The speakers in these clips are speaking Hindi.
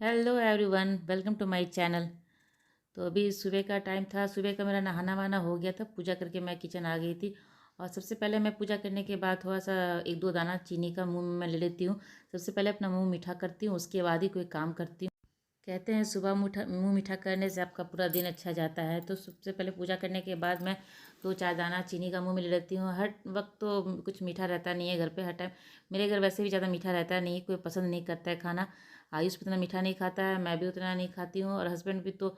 Hello everyone, welcome to my channel. तो अभी सुबह का टाइम था। सुबह का मेरा नहाना वाना हो गया था। पूजा करके मैं किचन आ गई थी। और सबसे पहले मैं पूजा करने के बाद थोड़ा सा एक दो दाना चीनी का मुंह में मैं ले लेती हूँ। सबसे पहले अपना मुंह मीठा करती हूँ, उसके बाद ही कोई काम करती हूँ। कहते हैं सुबह मुंह मीठा करने से आपका पूरा दिन अच्छा जाता है। तो सबसे पहले पूजा करने के बाद मैं दो चार दाना चीनी का मुंह में ले लेती हूँ। हर वक्त तो कुछ मीठा रहता नहीं है घर पे हर टाइम। मेरे घर वैसे भी ज़्यादा मीठा रहता नहीं, कोई पसंद नहीं करता है खाना। आयुष भी उतना मीठा नहीं खाता है, मैं भी उतना नहीं खाती हूँ, और हस्बैंड भी तो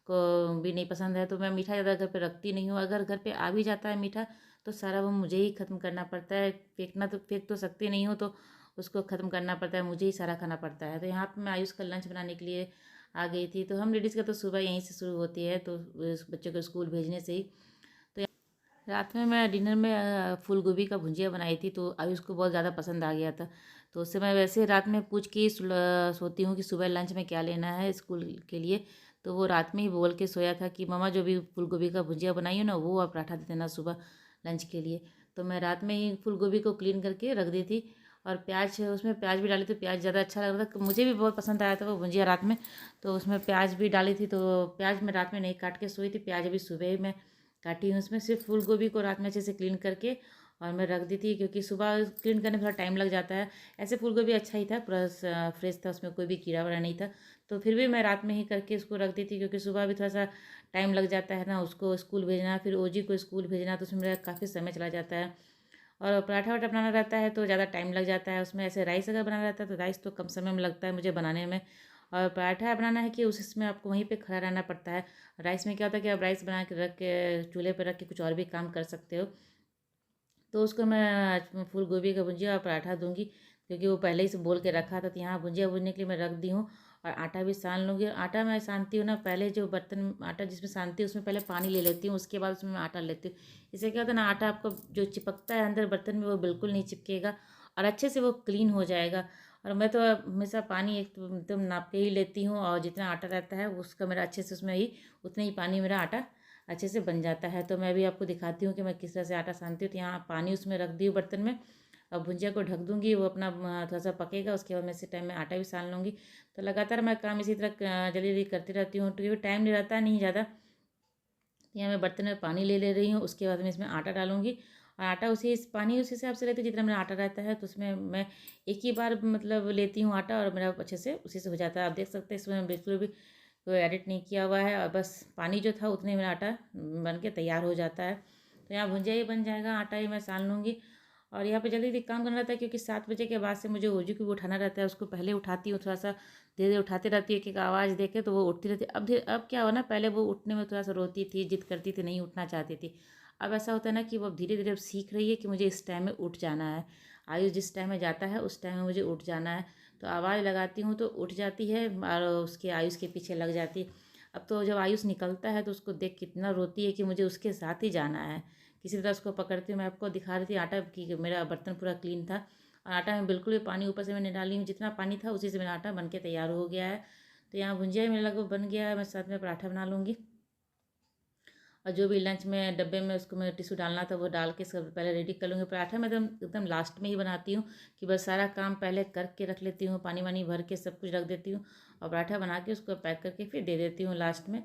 को भी नहीं पसंद है। तो मैं मीठा ज़्यादा घर पे रखती नहीं हूँ। अगर घर पे आ भी जाता है मीठा तो सारा वो मुझे ही ख़त्म करना पड़ता है। फेंक तो सकती नहीं हूँ, तो उसको ख़त्म करना पड़ता है, मुझे ही सारा खाना पड़ता है। तो यहाँ पे मैं आयुष का लंच बनाने के लिए आ गई थी। तो हम लेडीज़ का तो सुबह यहीं से शुरू होती है, तो बच्चों को स्कूल भेजने से ही। तो रात में मैं डिनर में फूल गोभी का भुजिया बनाई थी, तो आयुष को बहुत ज़्यादा पसंद आ गया था। तो उससे मैं वैसे रात में पूछ के ही सोती हूँ कि सुबह लंच में क्या लेना है स्कूल के लिए। तो वो रात में ही बोल के सोया था कि मम्मा जो भी फूल गोभी का भुजिया बनाई हो ना, वो आप पराठा दे देना सुबह लंच के लिए। तो मैं रात में ही फूल गोभी को क्लीन करके रख दी थी। और प्याज, उसमें प्याज भी डाली, तो प्याज ज़्यादा अच्छा लग रहा था, मुझे भी बहुत पसंद आया था वो भुजिया रात में। तो उसमें प्याज भी डाली थी। तो प्याज मैं रात में नहीं काट के सोई थी, प्याज अभी सुबह ही मैं काटी हूँ। उसमें सिर्फ फूल गोभी को रात में अच्छे से क्लीन करके और मैं रख दी थी, क्योंकि सुबह क्लीन करने में थोड़ा टाइम लग जाता है। ऐसे फूल गोभी अच्छा ही था, पूरा फ्रेश था, उसमें कोई भी कीड़ा वाड़ा नहीं था। तो फिर भी मैं रात में ही करके उसको रख दी थी, क्योंकि सुबह भी थोड़ा सा टाइम लग जाता है ना, उसको स्कूल भेजना, फिर ओजी को स्कूल भेजना, तो उसमें मेरा काफ़ी समय चला जाता है। और पराठा वाठा बनाना रहता है तो ज़्यादा टाइम लग जाता है उसमें। ऐसे राइस अगर बनाना रहता है तो राइस तो कम समय में लगता है मुझे बनाने में। और पराठा बनाना है कि उसमें आपको वहीं पे खड़ा रहना पड़ता है। राइस में क्या होता है कि आप राइस बना के रख के चूल्हे पर रख के कुछ और भी काम कर सकते हो। तो उसको मैं आज फूल गोभी का भुजिया और पराठा दूंगी, क्योंकि वो पहले ही से बोल के रखा था। तो यहाँ भुजिया भूनने के लिए मैं रख दी हूँ। और आटा भी सान लूँगी। आटा मैं सानती हूँ ना, पहले जो बर्तन आटा जिसमें सानती हूँ उसमें पहले पानी ले लेती हूँ, उसके बाद उसमें मैं आटा लेती हूँ। इससे क्या होता है ना, आटा आपको जो चिपकता है अंदर बर्तन में वो बिल्कुल नहीं चिपकेगा, और अच्छे से वो क्लीन हो जाएगा। और मैं तो हमेशा पानी एकदम नाप के ही लेती हूँ, और जितना आटा रहता है उसका मेरा अच्छे से उसमें ही उतने ही पानी मेरा आटा अच्छे से बन जाता है। तो मैं भी आपको दिखाती हूँ कि मैं किस तरह से आटा सानती हूँ। तो यहाँ पानी उसमें रख दी हूँ बर्तन में, और भुजिया को ढक दूँगी, वो अपना थोड़ा सा पकेगा, उसके बाद मैं इसी टाइम में आटा भी सान लूँगी। तो लगातार मैं काम इसी तरह जल्दी जल्दी करती रहती हूँ, क्योंकि टाइम नहीं रहता नहीं ज़्यादा। तो यहाँ मैं बर्तन में पानी ले रही हूँ, उसके बाद मैं इसमें आटा डालूंगी। और आटा उसी पानी उसी हिसाब से लेती हूँ जितना मेरा आटा रहता है। तो उसमें मैं एक ही बार मतलब लेती हूँ आटा, और मेरा अच्छे से उसी से हो जाता है। आप देख सकते हैं इसमें बिल्कुल भी कोई एडिट नहीं किया हुआ है, और बस पानी जो था उतने मेरा आटा बन के तैयार हो जाता है। तो यहाँ भुंजिया ही बन जाएगा, आटा ही मैं सान लूँगी। और यहाँ पे जल्दी जल्दी काम करना रहता है, क्योंकि 7 बजे के बाद से मुझे ओजी को भी उठाना रहता है। उसको पहले उठाती हूँ, थोड़ा सा धीरे धीरे उठाती रहती है, एक एक आवाज़ दे के तो वो उठती रहती है। अब क्या हो ना, पहले वो उठने में थोड़ा सा रोती थी, जिद करती थी, नहीं उठना चाहती थी। अब ऐसा होता है ना कि वो धीरे धीरे अब सीख रही है कि मुझे इस टाइम में उठ जाना है। आयुष जिस टाइम में जाता है उस टाइम में मुझे उठ जाना है। तो आवाज़ लगाती हूँ तो उठ जाती है, और उसके आयुष के पीछे लग जाती है। अब तो जब आयुष निकलता है तो उसको देख कितना रोती है कि मुझे उसके साथ ही जाना है। किसी तरह उसको पकड़ती हूँ। मैं आपको दिखा रही थी आटा की मेरा बर्तन पूरा क्लीन था, और आटा में बिल्कुल भी पानी ऊपर से मैंने डाली हूँ, जितना पानी था उसी से मेरा आटा बन के तैयार हो गया है। तो यहाँ भुंजिया ही मेरा लगभग बन गया है। मैं साथ में पराठा बना लूँगी, और जो भी लंच में डब्बे में उसको मैं टिश्यू डालना था वो डाल के सब पहले रेडी कर लूँगी। पराठा मैं एकदम एकदम लास्ट में ही बनाती हूँ, कि बस सारा काम पहले करके रख लेती हूँ, पानी वानी भर के सब कुछ रख देती हूँ, और पराठा बना के उसको पैक करके फिर दे देती हूँ लास्ट में।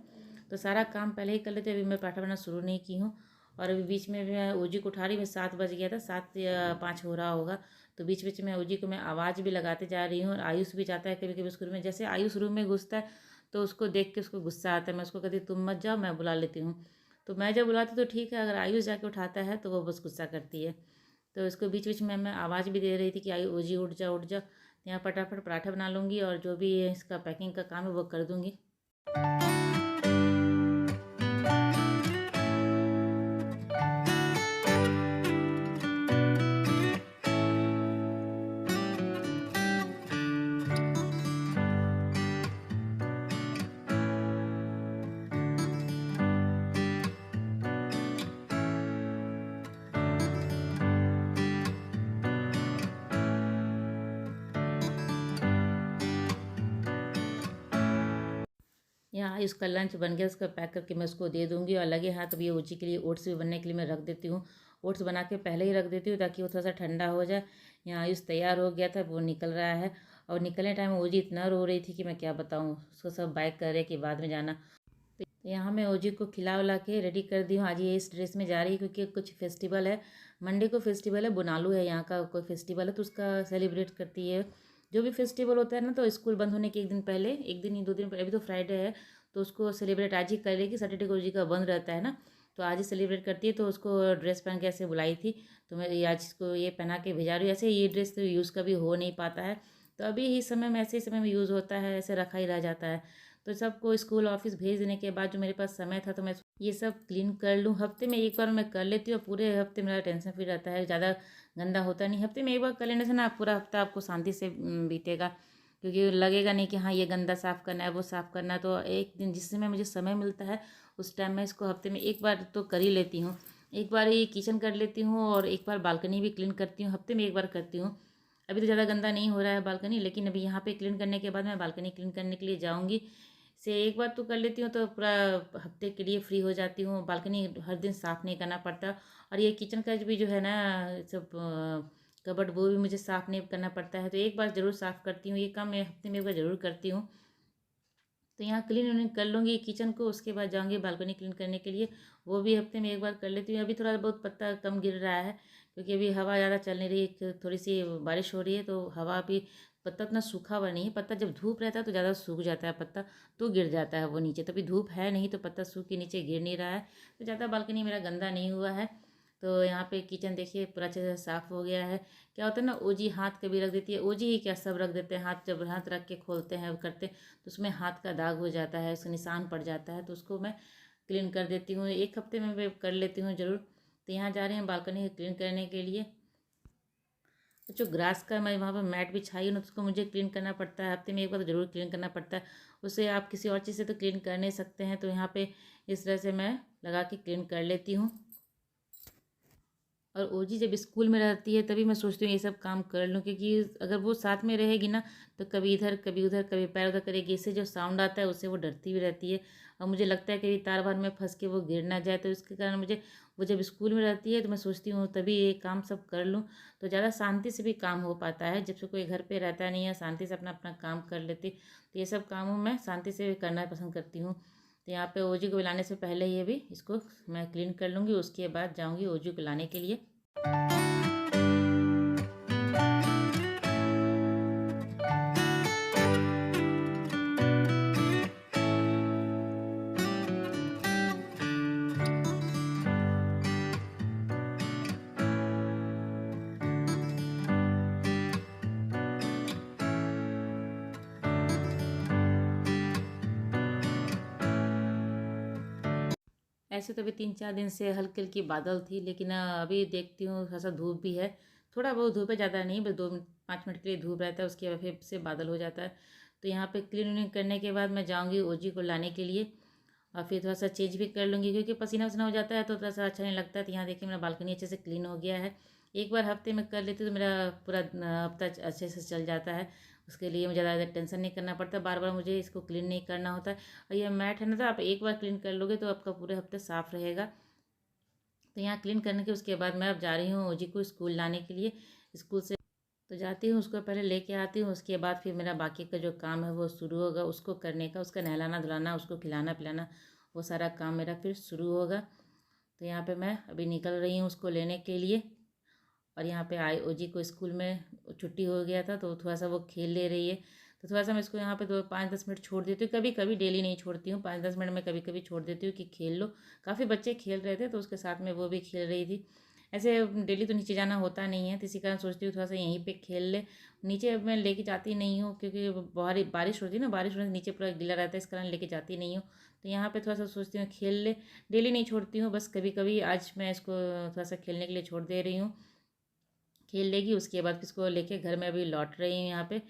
तो सारा काम पहले ही कर लेती हूँ। अभी मैं पराठा बनाना शुरू नहीं की हूँ। और अभी बीच में मैं ओजी को उठा रही, मैं 7 बज गया था, 7 या 5 हो रहा होगा। तो बीच बीच में ओजी को मैं आवाज़ भी लगाते जा रही हूँ। और आयुष भी जाता है कभी कभी उसके रूम में। जैसे आयुष रूम में घुसता है तो उसको देख के उसको गुस्सा आता है, मैं उसको कहती तुम मत जाओ, मैं बुला लेती हूँ। तो मैं जब बुलाती तो ठीक है, अगर आयुष जाके उठाता है तो वो बस गुस्सा करती है। तो इसको बीच बीच में मैं आवाज़ भी दे रही थी कि आयु ओजी उठ जा उठ जा। यहाँ फटाफट पराठा बना लूँगी, और जो भी इसका पैकिंग का काम है वो कर दूँगी। यहाँ इसका लंच बन गया, उसका पैक करके मैं उसको दे दूँगी। और लगे हाथ अब ये ओजी के लिए ओट्स भी बनने के लिए मैं रख देती हूँ। ओट्स बना के पहले ही रख देती हूँ ताकि वो थोड़ा सा ठंडा हो जाए। यहाँ आयुष तैयार हो गया था, वो निकल रहा है। और निकलने टाइम ओजी इतना रो रही थी कि मैं क्या बताऊँ। उसको सब बाइक कर रहे कि बाद में जाना। तो यहाँ मैं ओजी को खिला उला के रेडी कर दी हूँ। आज ये इस ड्रेस में जा रही है क्योंकि कुछ फेस्टिवल है, मंडे को फेस्टिवल है, बुनालू है यहाँ का कोई फेस्टिवल है, तो उसका सेलिब्रेट करती है। जो भी फेस्टिवल होता है ना, तो स्कूल बंद होने के एक दिन पहले, एक दिन ही 2 दिन पहले, अभी तो फ्राइडे है तो उसको सेलिब्रेट आज ही करेगी। सैटरडे को ओजी का बंद रहता है ना, तो आज ही सेलिब्रेट करती है। तो उसको ड्रेस पहन के ऐसे बुलाई थी, तो मैं आज इसको ये पहना के भेजा रही हूँ। ऐसे ये ड्रेस तो यूज़ कभी हो नहीं पाता है, तो अभी इस समय में ऐसे ही समय में यूज़ होता है, ऐसे रखा ही रह जाता है। तो सबको स्कूल ऑफिस भेज देने के बाद जो मेरे पास समय था, तो मैं ये सब क्लीन कर लूँ। हफ्ते में एक बार मैं कर लेती हूँ, पूरे हफ्ते मेरा टेंशन फ्री रहता है, ज़्यादा गंदा होता नहीं। हफ्ते में एक बार कर लेने से ना पूरा हफ्ता आपको शांति से बीतेगा, क्योंकि लगेगा नहीं कि हाँ ये गंदा साफ़ करना है, वो साफ़ करना है। तो एक दिन जिस समय मुझे समय मिलता है उस टाइम मैं इसको हफ्ते में एक बार तो कर ही लेती हूँ। एक बार ये किचन कर लेती हूँ और एक बार बालकनी भी क्लीन करती हूँ, हफ्ते में एक बार करती हूँ। अभी तो ज़्यादा गंदा नहीं हो रहा है बालकनी, लेकिन अभी यहाँ पे क्लीन करने के बाद मैं बालकनी क्लीन करने के लिए जाऊँगी। से एक बार तो कर लेती हूँ तो पूरा हफ्ते के लिए फ्री हो जाती हूँ। बालकनी हर दिन साफ़ नहीं करना पड़ता। और ये किचन का भी जो है ना, सब कबर्ड, वो भी मुझे साफ़ नहीं करना पड़ता है, तो एक बार ज़रूर साफ़ करती हूँ। ये काम मैं हफ्ते में एक बार ज़रूर करती हूँ। तो यहाँ क्लीन व्लीन कर लूँगी किचन को, उसके बाद जाऊँगी बालकनी क्लीन करने के लिए, वो भी हफ्ते में एक बार कर लेती हूँ। अभी थोड़ा बहुत पत्ता कम गिर रहा है क्योंकि अभी हवा ज़्यादा चल नहीं रही है, थोड़ी सी बारिश हो रही है, तो हवा भी, पत्ता उतना सूखा हुआ नहीं है। पत्ता जब धूप रहता है तो ज़्यादा सूख जाता है पत्ता, तो गिर जाता है वो नीचे। तो अभी धूप है नहीं तो पत्ता सूख के नीचे गिर नहीं रहा है, तो ज़्यादा बालकनी मेरा गंदा नहीं हुआ है। तो यहाँ पे किचन देखिए पूरा अच्छे से साफ़ हो गया है। क्या होता है ना, ओजी हाथ कभी रख देती है, ओजी ही क्या सब रख देते हैं हाथ, जब हाथ रख के खोलते हैं करते, तो उसमें हाथ का दाग हो जाता है, उसका निशान पड़ जाता है, तो उसको मैं क्लीन कर देती हूँ। एक हफ्ते में मैं कर लेती हूँ ज़रूर। तो यहाँ जा रहे हैं बालकनी क्लीन करने के लिए। तो जो ग्रास का मैं वहाँ पर मैट बिछाई हूँ ना, तो उसको मुझे क्लीन करना पड़ता है, हफ्ते में एक बार तो ज़रूर क्लीन करना पड़ता है। उसे आप किसी और चीज़ से तो क्लीन कर नहीं सकते हैं, तो यहाँ पे इस तरह से मैं लगा के क्लीन कर लेती हूँ। और ओजी जब स्कूल में रहती है तभी मैं सोचती हूँ ये सब काम कर लूँ, क्योंकि अगर वो साथ में रहेगी ना, तो कभी इधर कभी उधर कभी पैर उधर करेगी, इससे जो साउंड आता है उससे वो डरती भी रहती है। और मुझे लगता है कि तार बार में फंस के वो गिर ना जाए, तो इसके कारण मुझे, वो जब स्कूल में रहती है तो मैं सोचती हूँ तभी ये काम सब कर लूँ, तो ज़्यादा शांति से भी काम हो पाता है। जब से कोई घर पर रहता नहीं है, शांति से अपना अपना काम कर लेती, तो ये सब कामों में शांति से करना पसंद करती हूँ। तो यहाँ पे ओजी को बुलाने से पहले ये भी इसको मैं क्लीन कर लूँगी, उसके बाद जाऊँगी ओजी को लाने के लिए। ऐसे तो अभी 3-4 दिन से हल्की हल्की बादल थी, लेकिन अभी देखती हूँ थोड़ा सा धूप भी है। थोड़ा बहुत धूप है, ज़्यादा नहीं, बस 2-5 मिनट के लिए धूप रहता है, उसके बाद फिर से बादल हो जाता है। तो यहाँ पे क्लीन व्लीन करने के बाद मैं जाऊँगी ओजी को लाने के लिए, और फिर थोड़ा सा चेंज भी कर लूँगी, क्योंकि पसीना वसीना हो जाता है तो थोड़ा सा अच्छा नहीं लगता है। तो यहाँ देखिए मेरा बालकनी अच्छे से क्लीन हो गया है। एक बार हफ्ते में कर लेती तो मेरा पूरा हफ्ता अच्छे से चल जाता है। उसके लिए मुझे ज़्यादा टेंशन नहीं करना पड़ता, बार बार मुझे इसको क्लीन नहीं करना होता है। और ये मैट है ना, तो आप एक बार क्लीन कर लोगे तो आपका पूरे हफ्ते साफ़ रहेगा। तो यहाँ क्लीन करने के उसके बाद मैं अब जा रही हूँ ओजी को स्कूल लाने के लिए। स्कूल से तो जाती हूँ, उसको पहले लेके आती हूँ, उसके बाद फिर मेरा बाकी का जो काम है वो शुरू होगा, उसको करने का, उसका नहलाना धुलाना, उसको खिलाना पिलाना, वो सारा काम मेरा फिर शुरू होगा। तो यहाँ पे मैं अभी निकल रही हूँ उसको लेने के लिए। और यहाँ पे आई ओजी को स्कूल में छुट्टी हो गया था, तो थोड़ा सा वो खेल ले रही है, तो थोड़ा सा मैं इसको यहाँ पे 5-10 मिनट छोड़ देती हूँ। कभी कभी, डेली नहीं छोड़ती हूँ, 5-10 मिनट में कभी कभी छोड़ देती हूँ कि खेल लो। काफ़ी बच्चे खेल रहे थे तो उसके साथ में वो भी खेल रही थी। ऐसे डेली तो नीचे जाना होता नहीं है, तो इसी कारण सोचती हूँ थोड़ा सा यहीं पे खेल ले। नीचे अब मैं लेके जाती नहीं हूँ, क्योंकि बाहर बारिश होती है ना, बारिश होने से नीचे पूरा गीला रहता है, इस कारण लेके जाती नहीं हूँ। तो यहाँ पे थोड़ा सा सोचती हूँ खेल ले, डेली नहीं छोड़ती हूँ, बस कभी कभी आज मैं इसको थोड़ा सा खेलने के लिए छोड़ दे रही हूँ। खेल लेगी, उसके बाद इसको लेके घर में अभी लौट रही हूँ। यहाँ पे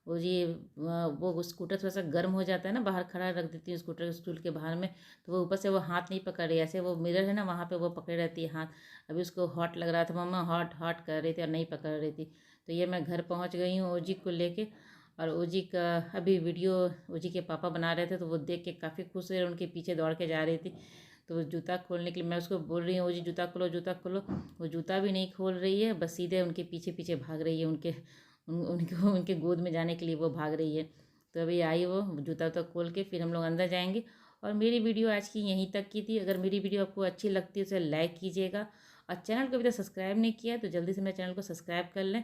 वो जी वो स्कूटर थोड़ा सा गर्म हो जाता है ना, बाहर खड़ा रख देती हूँ स्कूटर स्टूल के बाहर में, तो वो ऊपर से वो हाथ नहीं पकड़ रही, ऐसे वो मिरर है ना वहाँ पे वो पकड़े रहती है हाथ। अभी उसको हॉट लग रहा था, मम्मा हॉट हॉट कर रही थी और नहीं पकड़ रही थी। तो ये मैं घर पहुँच गई हूँ ओजी को लेके। और ओजी का अभी वीडियो ओजी के पापा बना रहे थे, तो वो देख के काफ़ी खुश हुए, उनके पीछे दौड़ के जा रही थी। तो वो जूता खोलने के लिए मैं उसको बोल रही हूँ ओजी जूता खोलो जूता खोलो, वो जूता भी नहीं खोल रही है, बस सीधे उनके पीछे पीछे भाग रही है, उनके उनके गोद में जाने के लिए वो भाग रही है। तो अभी आई वो जूता वूता खोल के, फिर हम लोग अंदर जाएंगे। और मेरी वीडियो आज की यहीं तक की थी। अगर मेरी वीडियो आपको अच्छी लगती है उसे लाइक कीजिएगा, और चैनल को अभी तक सब्सक्राइब नहीं किया है तो जल्दी से मेरे चैनल को सब्सक्राइब कर लें।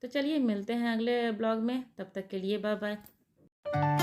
तो चलिए मिलते हैं अगले ब्लॉग में, तब तक के लिए बाय बाय।